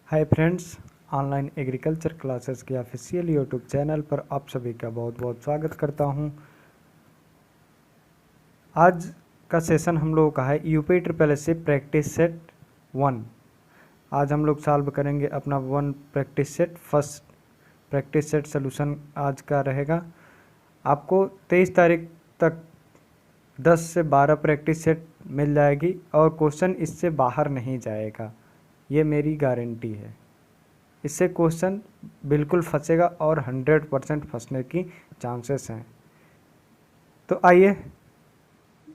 Hi friends, online agriculture classes के official YouTube channel पर आप सभी का बहुत बहुत स्वागत करता हूं। आज का सेशन हम लोगों का है UP triple S C practice set 1। आज हम लोग सॉल्व करेंगे अपना 1 practice set. First practice set solution आज का रहेगा। आपको 23 तारीख तक 10 से 12 प्रैक्टिस सेट मिल जाएगी और क्वेश्चन इससे बाहर नहीं जाएगा, ये मेरी गारंटी है। इससे क्वेश्चन बिल्कुल फंसेगा और 100% फंसने की चांसेस हैं। तो आइए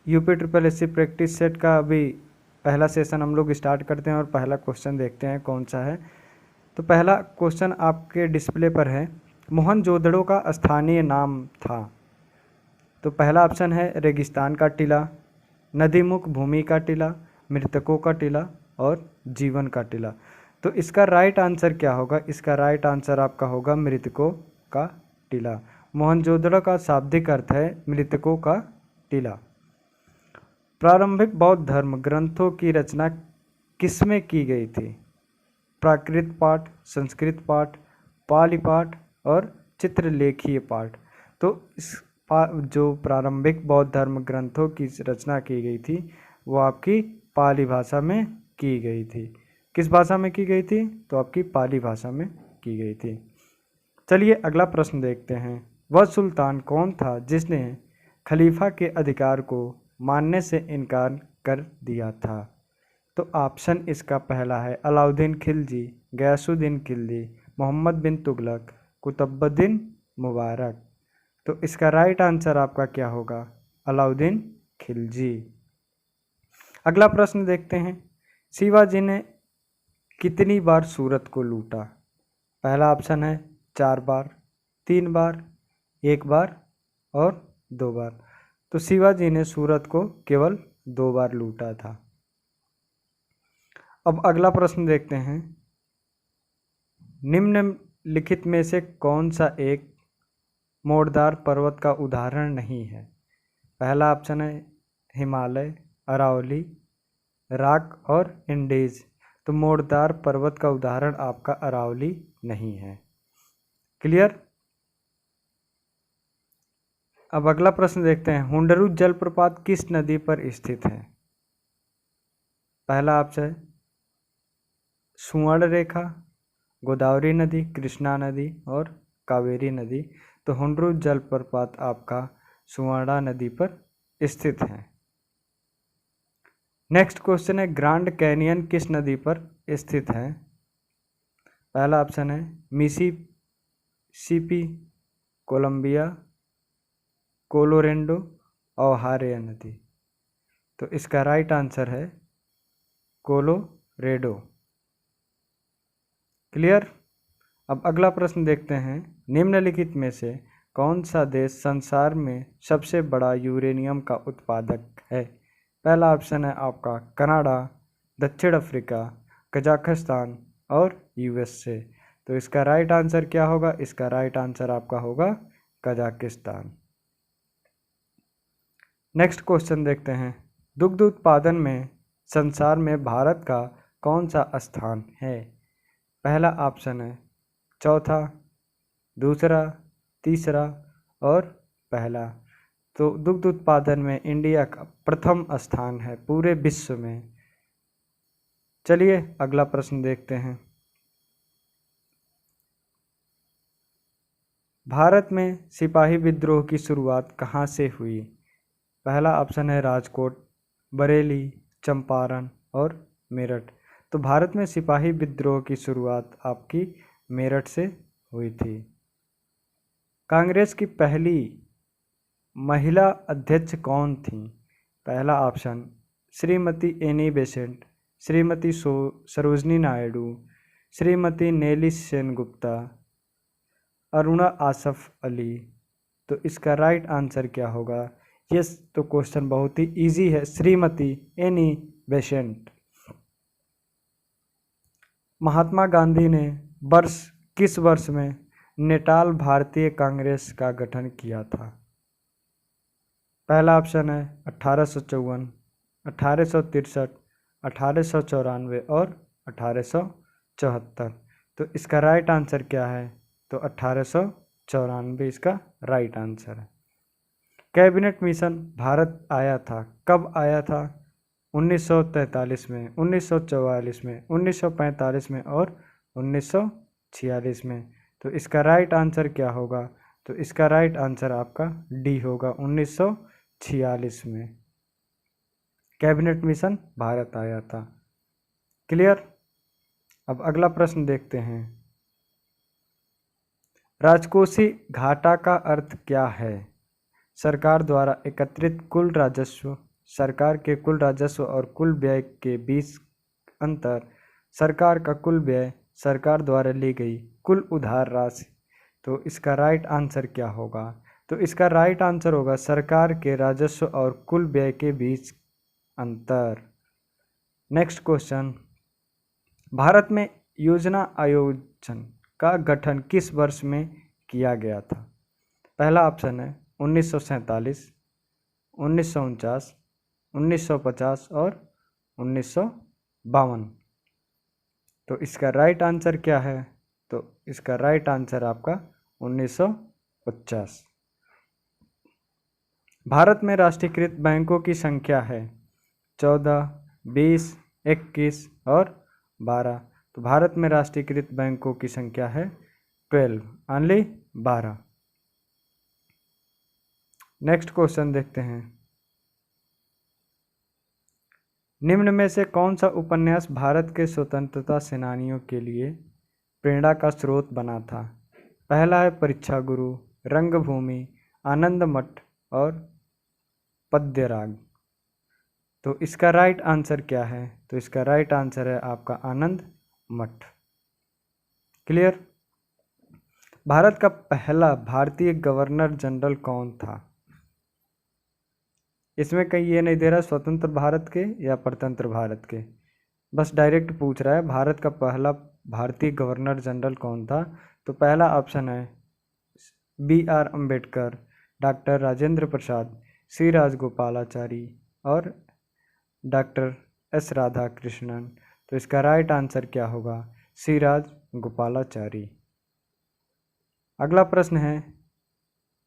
UP triple S C practice set का अभी पहला सेशन हम लोग स्टार्ट करते हैं और पहला क्वेश्चन देखते हैं कौन सा है। तो पहला क्वेश्चन आपके डिस्प्ले पर है, मोहनजोदड़ो का स्थानीय नाम था। तो पहला ऑप्शन है रेगिस्तान का टीला, नदीमुख भूमि का टीला, मृतकों का टीला और जीवन का टीला। तो इसका राइट आंसर क्या होगा? इसका राइट आंसर आपका होगा मृतकों का टीला। मोहनजोदड़ो का शाब्दिक अर्थ है मृतकों का टीला। प्रारंभिक बौद्ध धर्म ग्रंथों की रचना किसमें की गई थी? प्राकृत पाठ, संस्कृत पाठ, पाली पाठ और चित्रलेखीय पाठ। तो इस जो प्रारंभिक बौद्ध धर्म ग्रंथों की रचना की गई थी वो आपकी पाली भाषा में की गई थी। किस भाषा में की गई थी? तो आपकी पाली भाषा में की गई थी। चलिए अगला प्रश्न देखते हैं। वह सुल्तान कौन था जिसने खलीफा के अधिकार को मानने से इनकार कर दिया था? तो ऑप्शन इसका पहला है अलाउद्दीन खिलजी, गयासुद्दीन खिलजी, मोहम्मद बिन तुगलक, कुतुबुद्दीन मुबारक। तो इसका राइट आंसर आपका क्या होगा? अलाउद्दीन खिलजी। अगला प्रश्न देखते हैं। शिवाजी ने कितनी बार सूरत को लूटा? पहला ऑप्शन है 4 बार, 3 बार, 1 बार और 2 बार। तो शिवाजी ने सूरत को केवल 2 बार लूटा था। अब अगला प्रश्न देखते हैं। निम्नलिखित में से कौन सा एक मोड़दार पर्वत का उदाहरण नहीं है? पहला ऑप्शन है हिमालय, अरावली, रॉक और इंडीज। तो मोड़दार पर्वत का उदाहरण आपका अरावली नहीं है। क्लियर? अब अगला प्रश्न देखते हैं। हुंडरू जलप्रपात किस नदी पर स्थित है? पहला ऑप्शन है सुवर्ण रेखा, गोदावरी नदी, कृष्णा नदी और कावेरी नदी। तो हुंडरू जलप्रपात आपका सुवर्णा नदी पर स्थित है। नेक्स्ट क्वेश्चन है ग्रैंड कैनियन किस नदी पर स्थित है? पहला ऑप्शन है मिसिसिपी, कोलंबिया, कोलोरेडो, ओहायो नदी। तो इसका राइट आंसर है कोलोरेडो। क्लियर? अब अगला प्रश्न देखते हैं। निम्नलिखित में से कौन सा देश संसार में सबसे बड़ा यूरेनियम का उत्पादक है? पहला ऑप्शन है आपका कनाडा, दक्षिण अफ्रीका, कजाकिस्तान और यूएसए। तो इसका राइट आंसर क्या होगा? इसका राइट आंसर आपका होगा कजाकिस्तान। नेक्स्ट क्वेश्चन देखते हैं। दुग्ध उत्पादन में संसार में भारत का कौन सा स्थान है? पहला ऑप्शन है चौथा, दूसरा, तीसरा और पहला। तो दुग्ध उत्पादन में इंडिया का प्रथम स्थान है पूरे विश्व में। चलिए अगला प्रश्न देखते हैं। भारत में सिपाही विद्रोह की शुरुआत कहाँ से हुई? पहला ऑप्शन है राजकोट, बरेली, चंपारण और मेरठ। तो भारत में सिपाही विद्रोह की शुरुआत आपकी मेरठ से हुई थी। कांग्रेस की पहली महिला अध्यक्ष कौन थी? पहला option Shrimati Annie Besant, Shrimati Sarojini Naidu, Shrimati Nellie Sengupta, Aruna Asaf Ali. तो इसका राइट आंसर क्या होगा? यस, तो क्वेश्चन बहुत ही इजी है, श्रीमती एनी बेसेंट। महात्मा गांधी ने किस वर्ष में नेटाल भारतीय कांग्रेस का गठन किया था? पहला ऑप्शन है 1854, 1863, 1894 और 1865। 1874। तो इसका राइट आंसर क्या है? तो 1894 इसका राइट आंसर है। कैबिनेट मिशन भारत आया था, कब आया था? 1943 में, 1944 में, 1945 में और 1946 में। तो इसका राइट आंसर क्या होगा? तो इसका राइट आंसर आपका डी होगा, 1946 में कैबिनेट मिशन भारत आया था। क्लियर? अब अगला प्रश्न देखते हैं। राजकोषीय घाटा का अर्थ क्या है? सरकार द्वारा एकत्रित कुल राजस्व, सरकार के कुल राजस्व और कुल व्यय के बीच अंतर, सरकार का कुल व्यय, सरकार द्वारा ली गई कुल उधार राशि। तो इसका राइट आंसर क्या होगा? तो इसका राइट आंसर होगा सरकार के राजस्व और कुल व्यय के बीच अंतर। नेक्स्ट क्वेश्चन, भारत में योजना आयोजन का गठन किस वर्ष में किया गया था? पहला ऑप्शन है 1947, 1949, 1950 और 1952। तो इसका राइट आंसर क्या है? तो इसका राइट आंसर आपका 1950। भारत में राष्ट्रीयकृत बैंकों की संख्या है 14, 20, 21 और 12। तो भारत में राष्ट्रीयकृत बैंकों की संख्या है 12, ओनली 12। नेक्स्ट क्वेश्चन देखते हैं। निम्न में से कौन सा उपन्यास भारत के स्वतंत्रता सेनानियों के लिए प्रेरणा का स्रोत बना था? पहला है परीक्षा गुरु, रंगभूमि, आनंद मठ और पद्यराग। तो इसका राइट आंसर क्या है? तो इसका राइट आंसर है आपका आनंद मठ। क्लियर? भारत का पहला भारतीय गवर्नर जनरल कौन था? इसमें कहीं ये नहीं दे रहा स्वतंत्र भारत के या परतंत्र भारत के, बस डायरेक्ट पूछ रहा है भारत का पहला भारतीय गवर्नर जनरल कौन था। तो पहला ऑप्शन है B.R. अम्बेडकर, डॉक्टर राजेंद्र प्रसाद, सी राजगोपालाचारी और डॉक्टर S. राधाकृष्णन। तो इसका राइट आंसर क्या होगा? सी राजगोपालाचारी। अगला प्रश्न है,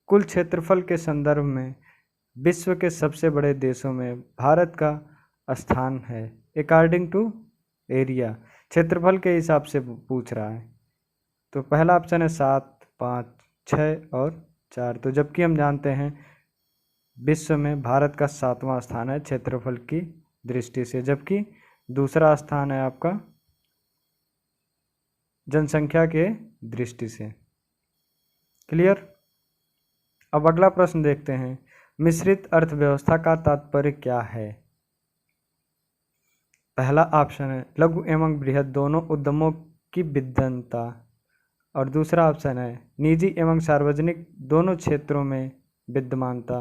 कुल क्षेत्रफल के संदर्भ में विश्व के सबसे बड़े देशों में भारत का स्थान है अकॉर्डिंग टू एरिया। क्षेत्रफल के हिसाब से पूछ रहा है। तो पहला ऑप्शन है 7, 5, 6 और 4। तो जबकि हम जानते हैं विश्व में भारत का 7वां स्थान है क्षेत्रफल की दृष्टि से, जबकि दूसरा स्थान है आपका जनसंख्या के दृष्टि से। क्लियर? अब अगला प्रश्न देखते हैं, मिश्रित अर्थव्यवस्था का तात्पर्य क्या है? पहला ऑप्शन है लघु एवं बृहद दोनों उद्यमों की विद्वता और दूसरा ऑप्शन है निजी एवं सार्वजनिक दोनों क्षेत्रों में विद्यमानता।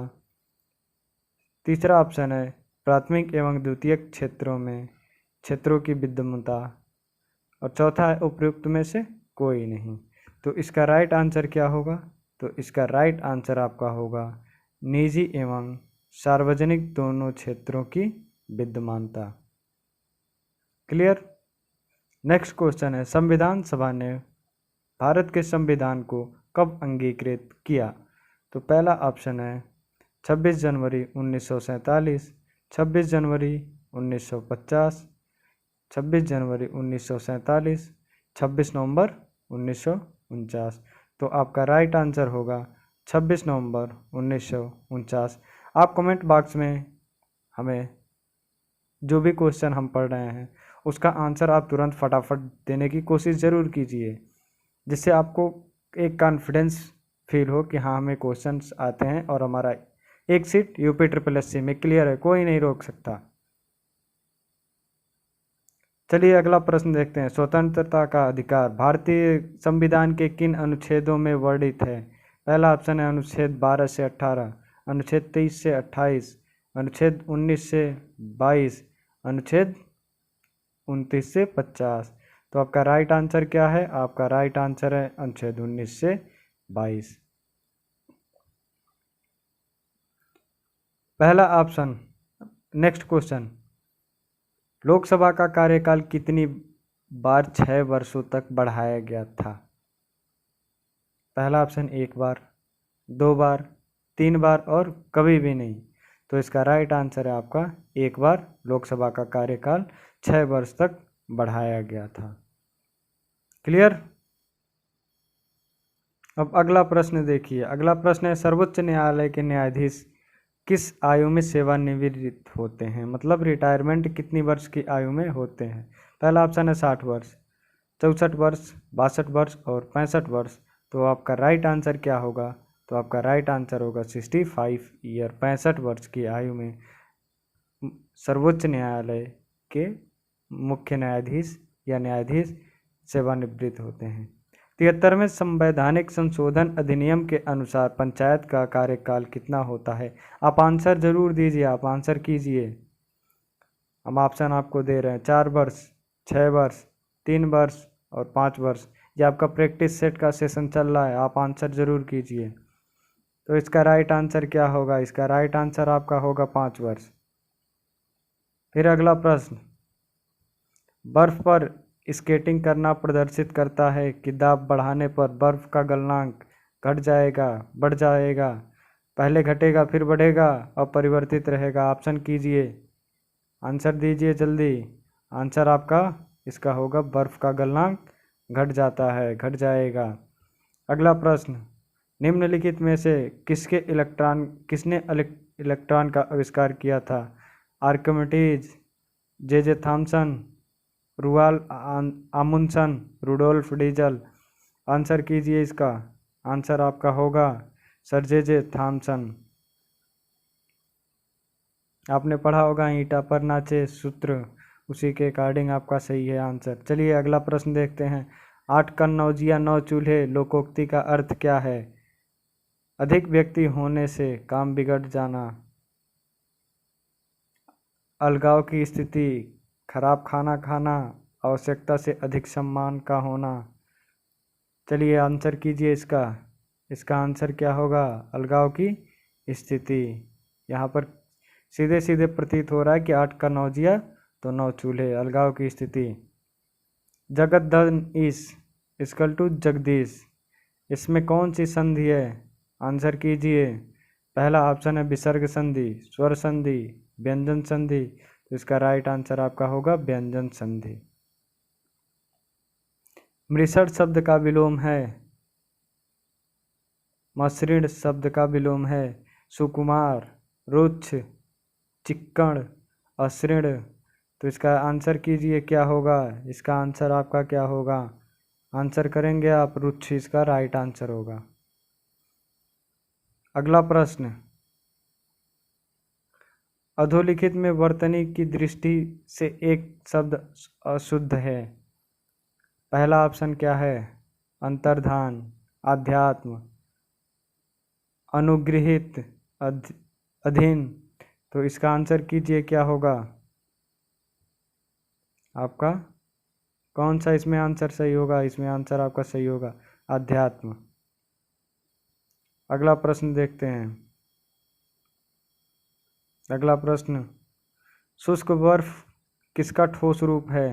तीसरा ऑप्शन है प्राथमिक एवं द्वितीयक क्षेत्रों की विद्यमानता और चौथा है उपयुक्त में से कोई नहीं। तो इसका राइट आंसर क्या होगा? तो इसका राइट आंसर आपका होगा निजी एवं सार्वजनिक दोनों क्षेत्रों की विद्यमानता। क्लियर? नेक्स्ट क्वेश्चन है, संविधान सभा ने भारत के संविधान को कब अंगीकृत किया? तो पहला ऑप्शन है 26 जनवरी 1947, 26 जनवरी 1950, 26 जनवरी 1947, 26 नवंबर 1949। तो आपका राइट आंसर होगा 26 नवंबर 1949। आप कमेंट बॉक्स में हमें जो भी क्वेश्चन हम पढ़ रहे हैं उसका आंसर आप तुरंत फटाफट देने की कोशिश ज़रूर कीजिए, जिससे आपको एक कॉन्फिडेंस फील हो कि हाँ हमें क्वेश्चंस आते हैं और हमारा एक सीट यूपी SSSC में क्लियर है, कोई नहीं रोक सकता। चलिए अगला प्रश्न देखते हैं, स्वतंत्रता का अधिकार भारतीय संविधान के किन अनुच्छेदों में वर्णित है? पहला ऑप्शन है अनुच्छेद 12 से 18, अनुच्छेद 23 से 28, अनुच्छेद 19 से 22, अनुच्छेद 29 से 50। तो आपका राइट आंसर क्या है? आपका राइट आंसर है अनुच्छेद 19 से 22। पहला ऑप्शन। नेक्स्ट क्वेश्चन, लोकसभा का कार्यकाल कितनी बार 6 वर्षों तक बढ़ाया गया था? पहला ऑप्शन 1 बार, 2 बार, 3 बार और कभी भी नहीं। तो इसका राइट आंसर है आपका 1 बार लोकसभा का कार्यकाल 6 वर्ष तक बढ़ाया गया था। क्लियर? अब अगला प्रश्न देखिए। अगला प्रश्न है, सर्वोच्च न्यायालय के न्यायाधीश किस आयु में सेवानिवृत्त होते हैं? मतलब रिटायरमेंट कितनी वर्ष की आयु में होते हैं? पहला ऑप्शन है 60 वर्ष, 64 वर्ष, 62 वर्ष और 65 वर्ष। तो आपका राइट आंसर क्या होगा? तो आपका राइट आंसर होगा 65 ईयर, 65 वर्ष की आयु में सर्वोच्च न्यायालय के मुख्य न्यायाधीश या न्यायाधीश सेवानिवृत्त होते हैं। 73वें संवैधानिक संशोधन अधिनियम के अनुसार पंचायत का कार्यकाल कितना होता है? आप आंसर जरूर दीजिए, आप आंसर कीजिए। हम ऑप्शन आपको दे रहे हैं 4 वर्ष, 6 वर्ष, 3 वर्ष और 5 वर्ष। ये आपका प्रैक्टिस सेट का सेशन चल रहा है, आप आंसर जरूर कीजिए। तो इसका राइट आंसर क्या होगा? इसका राइट आंसर आपका होगा 5 वर्ष। फिर अगला प्रश्न, बर्फ पर स्केटिंग करना प्रदर्शित करता है कि दाब बढ़ाने पर बर्फ का गलनांक घट जाएगा, बढ़ जाएगा, पहले घटेगा फिर बढ़ेगा, अपरिवर्तित रहेगा। ऑप्शन कीजिए, आंसर दीजिए जल्दी। आंसर आपका इसका होगा बर्फ का गलनांक घट जाता है, घट जाएगा। अगला प्रश्न, निम्नलिखित में से किसने इलेक्ट्रॉन का आविष्कार किया था? Archimedes, J Thomson, Roald Amundsen, Rudolf Diesel. Answer कीजिए इसका। आंसर आपका होगा सर जे थॉमसन। आपने पढ़ा होगा ईंटा पर नाचे सूत्र, उसी के अकॉर्डिंग आपका सही है आंसर। चलिए अगला प्रश्न देखते हैं। 8 कन 9 जिया 9 चूल्हे लोकोक्ति का अर्थ क्या है? अधिक व्यक्ति होने से काम बिगड़ जाना, अलगाव की स्थिति, खराब खाना खाना, आवश्यकता से अधिक सम्मान का होना। चलिए आंसर कीजिए इसका। इसका आंसर क्या होगा? अलगाव की स्थिति। यहाँ पर सीधे सीधे प्रतीत हो रहा है कि 8 का 9 जिया तो 9 चूल्हे, अलगाव की स्थिति। जगद्दन इक्वल टू जगदीश, इसमें कौन सी संधि है? आंसर कीजिए। पहला ऑप्शन है विसर्ग संधि, स्वर संधि, व्यंजन संधि। तो इसका राइट आंसर आपका होगा व्यंजन संधि। मृषण शब्द का विलोम है, मसृण शब्द का विलोम है, सुकुमार, रुक्ष, चिक्कण, अशृण। तो इसका आंसर कीजिए क्या होगा? इसका आंसर आपका क्या होगा? आंसर करेंगे आप रुक्ष, इसका राइट आंसर होगा। अगला प्रश्न, अधोलिखित में वर्तनी की दृष्टि से एक शब्द अशुद्ध है। पहला ऑप्शन क्या है? अंतर्धान, आध्यात्म, अनुगृहित, अधीन। तो इसका आंसर कीजिए क्या होगा? आपका कौन सा इसमें आंसर सही होगा? इसमें आंसर आपका सही होगा अध्यात्म। अगला प्रश्न देखते हैं। अगला प्रश्न, शुष्क बर्फ किसका ठोस रूप है?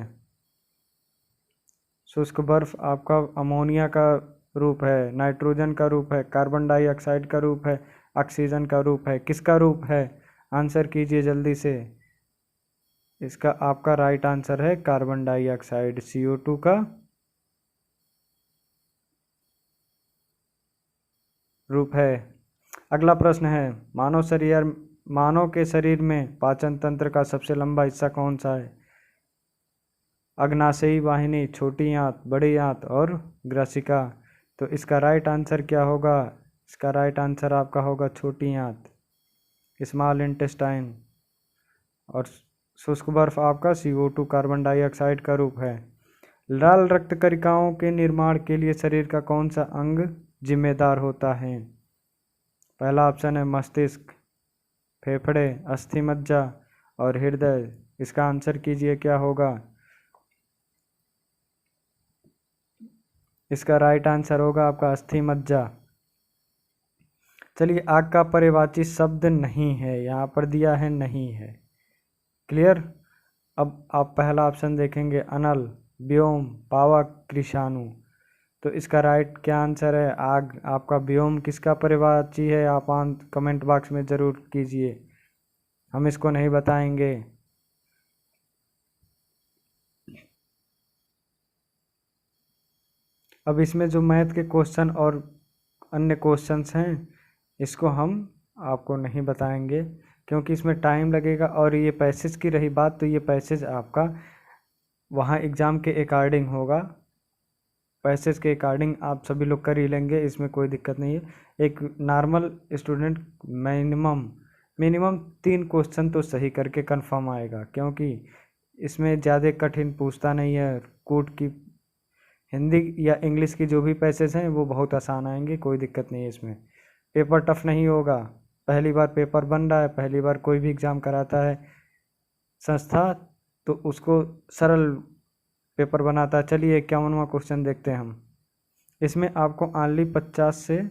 शुष्क बर्फ आपका अमोनिया का रूप है, नाइट्रोजन का रूप है, कार्बन डाइऑक्साइड का रूप है, ऑक्सीजन का रूप है, किसका रूप है? आंसर कीजिए जल्दी से। इसका आपका राइट आंसर है कार्बन डाइऑक्साइड, CO2 का रूप है। अगला प्रश्न है, मानव के शरीर में पाचन तंत्र का सबसे लंबा हिस्सा कौन सा है? अग्नाशयी वाहिनी, छोटी आंत, बड़ी आंत और ग्रसिका। तो इसका राइट आंसर क्या होगा? इसका राइट आंसर आपका होगा छोटी आंत, स्मॉल इंटेस्टाइन। और शुष्क बर्फ आपका CO2 कार्बन डाइऑक्साइड का रूप है। लाल रक्त कणिकाओं के निर्माण के लिए शरीर का कौन सा अंग जिम्मेदार होता है? पहला ऑप्शन है मस्तिष्क, फेफड़े, अस्थि मज्जा और हृदय। इसका आंसर कीजिए क्या होगा? इसका राइट आंसर होगा आपका अस्थि मज्जा। चलिए, आग का पर्यायवाची शब्द नहीं है, यहाँ पर दिया है नहीं है। क्लियर? अब आप पहला ऑप्शन देखेंगे अनल, व्योम, पावक, कृषाणु। तो इसका राइट क्या आंसर है आग। आपका व्योम किसका पर्यायवाची है, आप कमेंट बॉक्स में ज़रूर कीजिए, हम इसको नहीं बताएंगे। अब इसमें जो मैथ के क्वेश्चन और अन्य क्वेश्चंस हैं इसको हम आपको नहीं बताएंगे क्योंकि इसमें टाइम लगेगा। और ये पैसेज की रही बात, तो ये पैसेज आपका वहाँ एग्ज़ाम के अकॉर्डिंग होगा, पैसेज के अकॉर्डिंग आप सभी लोग कर ही लेंगे, इसमें कोई दिक्कत नहीं है। एक normal student minimum minimum 3 question तो सही करके कंफर्म आएगा क्योंकि इसमें ज़्यादा कठिन पूछता नहीं है। कोर्ट की हिंदी या इंग्लिश की जो भी पैसेज हैं वो बहुत आसान आएंगे, कोई दिक्कत नहीं है इसमें। पेपर टफ नहीं होगा, पहली बार पेपर बन रहा है, पहली बार कोई भी एग्ज़ाम कराता है संस्था तो उसको सरल पेपर बनाता है। चलिए 51वां क्वेश्चन देखते हैं हम। इसमें आपको ओनली 50 से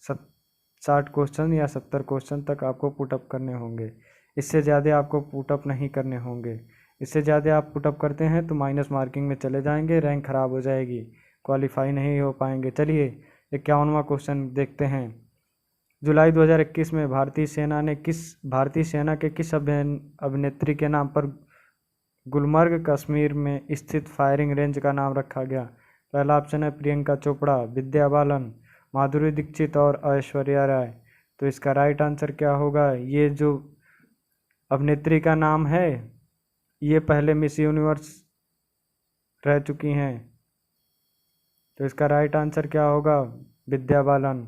60 क्वेश्चन या 70 क्वेश्चन तक आपको पुटअप करने होंगे, इससे ज़्यादा आपको पुटअप नहीं करने होंगे। इससे ज़्यादा आप पुटअप करते हैं तो माइनस मार्किंग में चले जाएंगे, रैंक ख़राब हो जाएगी, क्वालिफाई नहीं हो पाएंगे। चलिए 51वां क्वेश्चन देखते हैं। जुलाई 2021 में भारतीय सेना के किस अभिनेत्री के नाम पर गुलमर्ग कश्मीर में स्थित फायरिंग रेंज का नाम रखा गया? पहला ऑप्शन है प्रियंका चोपड़ा, विद्या बालन, माधुरी दीक्षित और ऐश्वर्या राय। तो इसका राइट आंसर क्या होगा? ये जो अभिनेत्री का नाम है ये पहले मिस यूनिवर्स रह चुकी हैं, तो इसका राइट आंसर क्या होगा? विद्या बालन।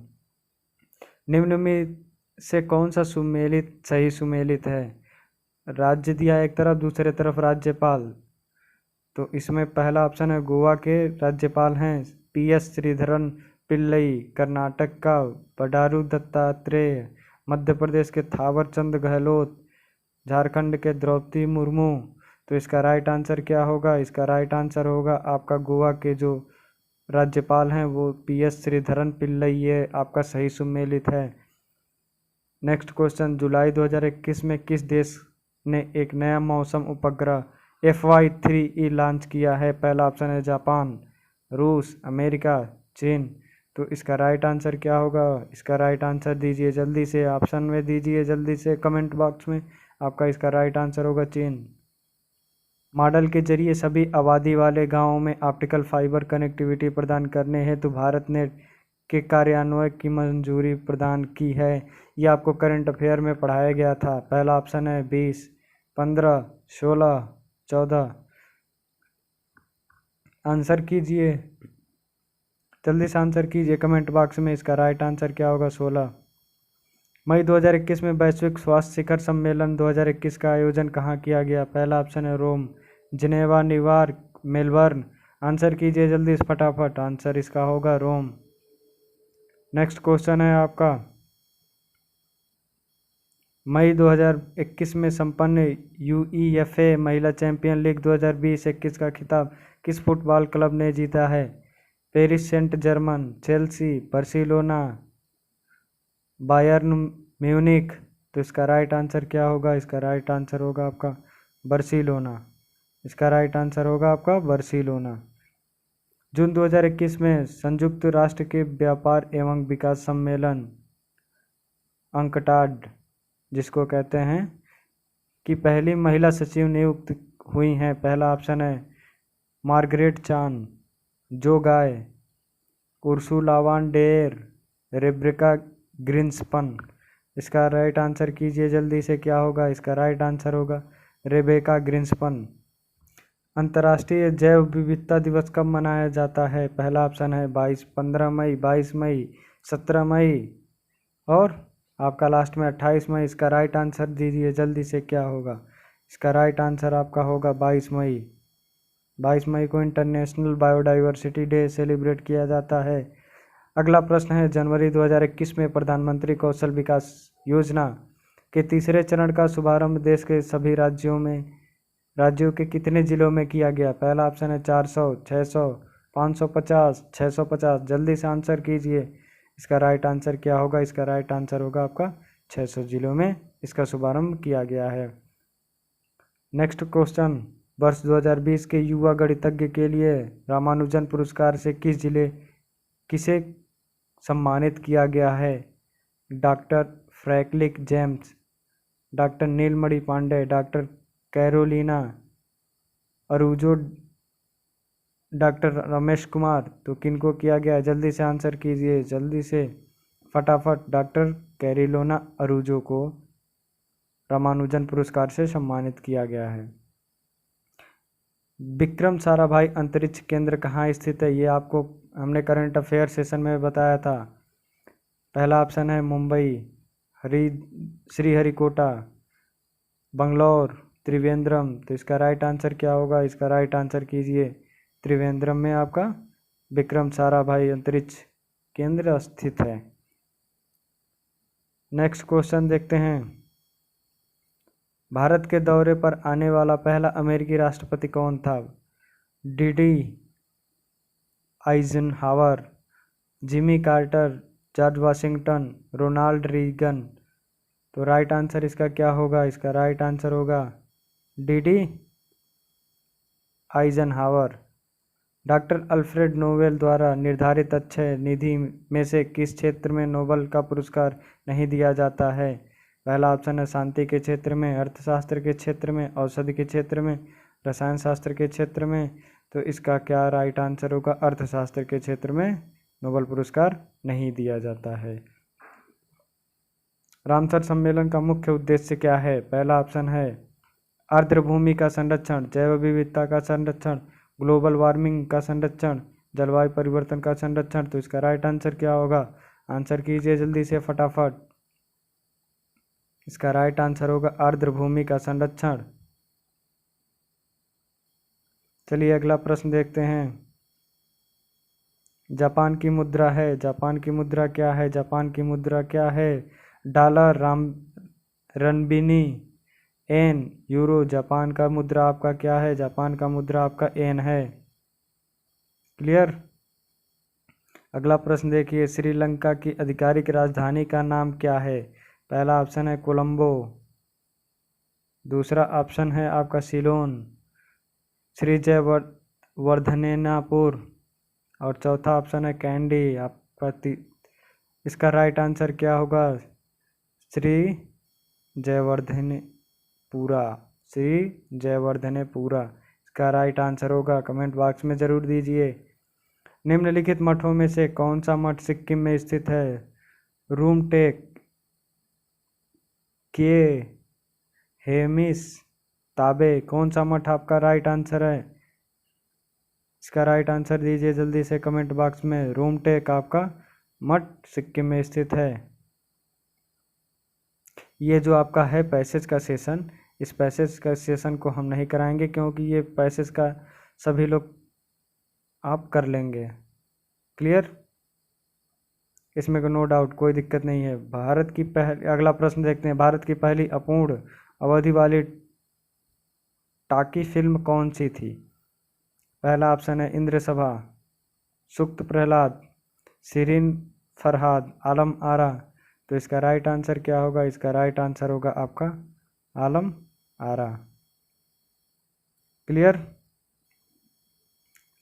निम्न में से कौन सा सही सुमेलित है? राज्य दिया एक तरफ, दूसरे तरफ राज्यपाल। तो इसमें पहला ऑप्शन है गोवा के राज्यपाल हैं PS श्रीधरन पिल्लई, कर्नाटक का बंडारू दत्तात्रेय, मध्य प्रदेश के थावर चंद गहलोत, झारखंड के द्रौपदी मुर्मू। तो इसका राइट आंसर क्या होगा? इसका राइट आंसर होगा आपका गोवा के जो राज्यपाल हैं वो PS श्रीधरन पिल्लई, ये आपका सही सुमेलित है। नेक्स्ट क्वेश्चन, जुलाई 2021 में किस देश ने एक नया मौसम उपग्रह FY-3E लॉन्च किया है? पहला ऑप्शन है जापान, रूस, अमेरिका, चीन। तो इसका राइट आंसर क्या होगा? इसका राइट आंसर दीजिए जल्दी से, ऑप्शन में दीजिए जल्दी से कमेंट बॉक्स में। आपका इसका राइट आंसर होगा चीन। मॉडल के जरिए सभी आबादी वाले गांवों में ऑप्टिकल फाइबर कनेक्टिविटी प्रदान करने हेतु भारत ने के कार्यान्वयन की मंजूरी प्रदान की है। ये आपको करंट अफेयर में पढ़ाया गया था। पहला ऑप्शन है 20, 15, 16, 14। आंसर कीजिए जल्दी से, आंसर कीजिए कमेंट बॉक्स में। इसका राइट आंसर क्या होगा? 16। मई 2021 में वैश्विक स्वास्थ्य शिखर सम्मेलन 2021 का आयोजन कहाँ किया गया? पहला ऑप्शन है रोम, जिनेवा, न्यूयॉर्क, मेलबर्न। आंसर कीजिए जल्दी से फटाफट, आंसर इसका होगा रोम। नेक्स्ट क्वेश्चन है आपका, मई 2021 में संपन्न UEFA महिला चैंपियन लीग 2020-21 का खिताब किस फुटबॉल क्लब ने जीता है? Paris Saint Germain, Chelsea, Barcelona, Bayern Munich. तो इसका राइट आंसर क्या होगा? इसका राइट आंसर होगा आपका बार्सिलोना। इसका राइट आंसर होगा आपका बार्सिलोना। जून 2021 में संयुक्त राष्ट्र के व्यापार एवं विकास सम्मेलन अंकटाड जिसको कहते हैं कि पहली महिला सचिव नियुक्त हुई हैं। पहला ऑप्शन है मार्गरेट चान, जो गाय, उर्सुला वान डेर, रेबेका ग्रिन्सपन। इसका राइट आंसर कीजिए जल्दी से, क्या होगा? इसका राइट आंसर होगा रेबेका ग्रिन्सपन। अंतर्राष्ट्रीय जैव विविधता दिवस कब मनाया जाता है? पहला ऑप्शन है 15 मई, 22 मई, 17 मई और आपका लास्ट में 28 मई। इसका राइट आंसर दीजिए जल्दी से, क्या होगा? इसका राइट आंसर आपका होगा 22 मई। 22 मई को इंटरनेशनल बायोडाइवर्सिटी डे सेलिब्रेट किया जाता है। अगला प्रश्न है, जनवरी 2021 में प्रधानमंत्री कौशल विकास योजना के तीसरे चरण का शुभारंभ देश के सभी राज्यों के कितने जिलों में किया गया? पहला ऑप्शन है 400, 600, 550, 650। जल्दी से आंसर कीजिए, इसका राइट आंसर क्या होगा? इसका राइट आंसर होगा आपका 600 जिलों में इसका शुभारंभ किया गया है। नेक्स्ट क्वेश्चन, वर्ष 2020 के युवा गणितज्ञ के लिए रामानुजन पुरस्कार से किसे सम्मानित किया गया है? Doctor Franklin James, doctor Neelmani Pandey, doctor Carolina Araujo, doctor Ramesh Kumar. तो किनको किया गया? जल्दी से आंसर कीजिए, जल्दी से फटाफट। डॉक्टर कैरोलिना अरूजो को रामानुजन पुरस्कार से सम्मानित किया गया है। विक्रम साराभाई अंतरिक्ष केंद्र कहाँ स्थित है? ये आपको हमने करंट अफेयर सेशन में बताया था। पहला ऑप्शन है मुंबई, श्रीहरिकोटा, बंगलौर, त्रिवेंद्रम। तो इसका राइट आंसर क्या होगा? इसका राइट आंसर कीजिए, त्रिवेंद्रम में आपका विक्रम साराभाई अंतरिक्ष केंद्र स्थित है। नेक्स्ट क्वेश्चन देखते हैं। भारत के दौरे पर आने वाला पहला अमेरिकी राष्ट्रपति कौन था? DD Eisenhower, Jimmy Carter, George Washington, Ronald Reagan. तो राइट आंसर इसका क्या होगा? इसका राइट आंसर होगा DD Eisenhower. Doctor Alfred Nobel द्वारा निर्धारित अक्षय निधि में से किस क्षेत्र में नोबेल का पुरस्कार नहीं दिया जाता है? पहला ऑप्शन है शांति के क्षेत्र में, अर्थशास्त्र के क्षेत्र में, औषधि के क्षेत्र में, रसायन शास्त्र के क्षेत्र में। तो इसका क्या राइट आंसर होगा? अर्थशास्त्र के क्षेत्र में नोबेल पुरस्कार नहीं दिया जाता है। रामसर सम्मेलन का मुख्य उद्देश्य क्या है? पहला ऑप्शन है आर्द्रभूमि का संरक्षण, जैव विविधता का संरक्षण, ग्लोबल वार्मिंग का संरक्षण, जलवायु परिवर्तन का संरक्षण। तो इसका राइट आंसर क्या होगा? आंसर कीजिए जल्दी से फटाफट। इसका राइट आंसर होगा आर्द्रभूमि का संरक्षण। चलिए अगला प्रश्न देखते हैं। जापान की मुद्रा है, जापान की मुद्रा क्या है? जापान की मुद्रा क्या है? Dollar, renminbi, yen, euro. Japan का मुद्रा आपका क्या है? जापान का मुद्रा आपका एन है। क्लियर। अगला प्रश्न देखिए। श्रीलंका की आधिकारिक राजधानी का नाम क्या है? पहला ऑप्शन है कोलंबो, दूसरा ऑप्शन है आपका सिलोन, श्री जयवर्धनेपुर, और चौथा ऑप्शन है कैंडी। आपका इसका राइट आंसर क्या होगा? श्री जयवर्धनेपुरा, श्री जयवर्धनेपुरा इसका राइट आंसर होगा। कमेंट बॉक्स में ज़रूर दीजिए। निम्नलिखित मठों में से कौन सा मठ सिक्किम में स्थित है? रूमटेक, के, हेमिस, ताबे। कौन सा मठ आपका राइट आंसर है? इसका राइट आंसर दीजिए जल्दी से कमेंट बॉक्स में। रूमटेक आपका मठ सिक्किम में स्थित है। ये जो आपका है पैसेज का सेशन, इस पैसेज का सेशन को हम नहीं कराएंगे क्योंकि ये पैसेज का सभी लोग आप कर लेंगे। क्लियर। इसमें को नो डाउट, कोई दिक्कत नहीं है। भारत की पहली, अगला प्रश्न देखते हैं। भारत की पहली अपूर्ण अवधि वाली टाकी फिल्म कौन सी थी? पहला ऑप्शन है इंद्र सभा, सुक्त प्रहलाद, शिरीन फरहाद, आलम आरा। तो इसका राइट आंसर क्या होगा? इसका राइट आंसर होगा आपका आलम आरा। क्लियर।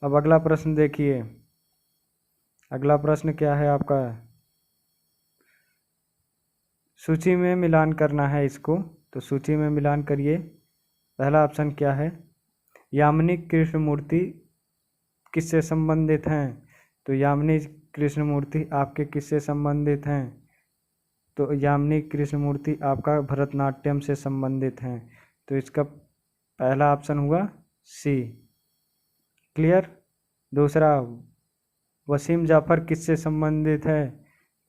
अब अगला प्रश्न देखिए। अगला प्रश्न क्या है आपका? सूची में मिलान करना है इसको, तो सूची में मिलान करिए। पहला ऑप्शन क्या है? यामिनी कृष्णमूर्ति किससे संबंधित हैं? तो यामिनी कृष्णमूर्ति आपके किससे संबंधित हैं? तो यामिनी कृष्णमूर्ति आपका भरतनाट्यम से संबंधित हैं। तो इसका पहला ऑप्शन हुआ सी। क्लियर। दूसरा, वसीम जाफ़र किससे संबंधित है?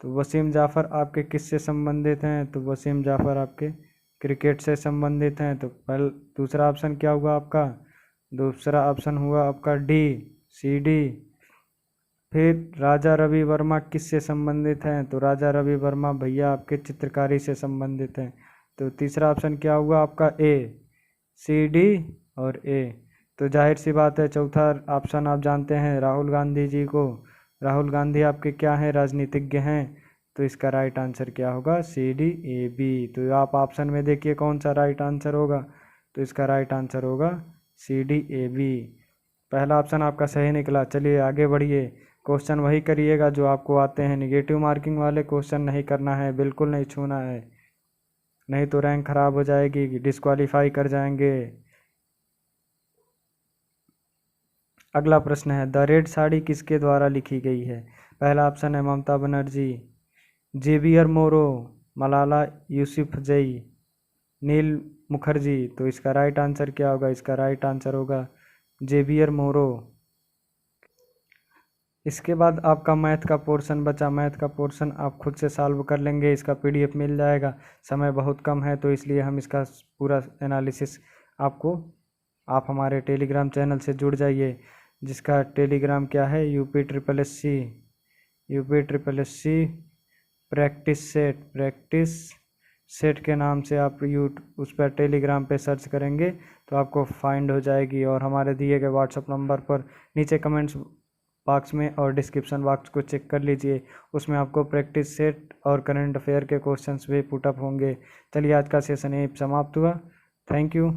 तो वसीम जाफ़र आपके किससे संबंधित हैं? तो वसीम जाफ़र आपके क्रिकेट से संबंधित हैं। तो दूसरा ऑप्शन क्या हुआ आपका? दूसरा ऑप्शन हुआ आपका डी, सी डी। फिर राजा रवि वर्मा किससे संबंधित हैं? तो राजा रवि वर्मा भैया आपके चित्रकारी से संबंधित हैं। तो तीसरा ऑप्शन क्या हुआ आपका? ए, सी डी और ए। तो जाहिर सी बात है चौथा ऑप्शन आप जानते हैं, राहुल गांधी जी को। राहुल गांधी आपके क्या हैं? राजनीतिज्ञ हैं। तो इसका राइट आंसर क्या होगा? C D A B. तो आप ऑप्शन में देखिए कौन सा राइट आंसर होगा। तो इसका राइट आंसर होगा CDAB। पहला ऑप्शन आपका सही निकला। चलिए आगे बढ़िए। क्वेश्चन वही करिएगा जो आपको आते हैं। निगेटिव मार्किंग वाले क्वेश्चन नहीं करना है, बिल्कुल नहीं छूना है, नहीं तो रैंक खराब हो जाएगी, डिस्क्वालीफाई कर जाएंगे। अगला प्रश्न है, द रेड साड़ी किसके द्वारा लिखी गई है? पहला ऑप्शन है ममता बनर्जी, जेवियर मोरो, मलाला यूसुफजई, नील मुखर्जी। तो इसका राइट आंसर क्या होगा? इसका राइट आंसर होगा जेवियर मोरो। इसके बाद आपका मैथ का पोर्शन बचा। मैथ का पोर्शन आप खुद से सॉल्व कर लेंगे, इसका PDF मिल जाएगा। समय बहुत कम है तो इसलिए हम इसका पूरा एनालिसिस आपको, आप हमारे टेलीग्राम चैनल से जुड़ जाइए, जिसका टेलीग्राम क्या है, UP SSC प्रैक्टिस सेट के नाम से आप उस पर टेलीग्राम पे सर्च करेंगे तो आपको फाइंड हो जाएगी। और हमारे दिए गए व्हाट्सएप नंबर पर नीचे कमेंट्स बॉक्स में और डिस्क्रिप्शन बॉक्स को चेक कर लीजिए, उसमें आपको प्रैक्टिस सेट और करंट अफेयर के क्वेश्चंस भी पुटअप होंगे। चलिए आज का सेशन यहीं समाप्त हुआ। Thank you.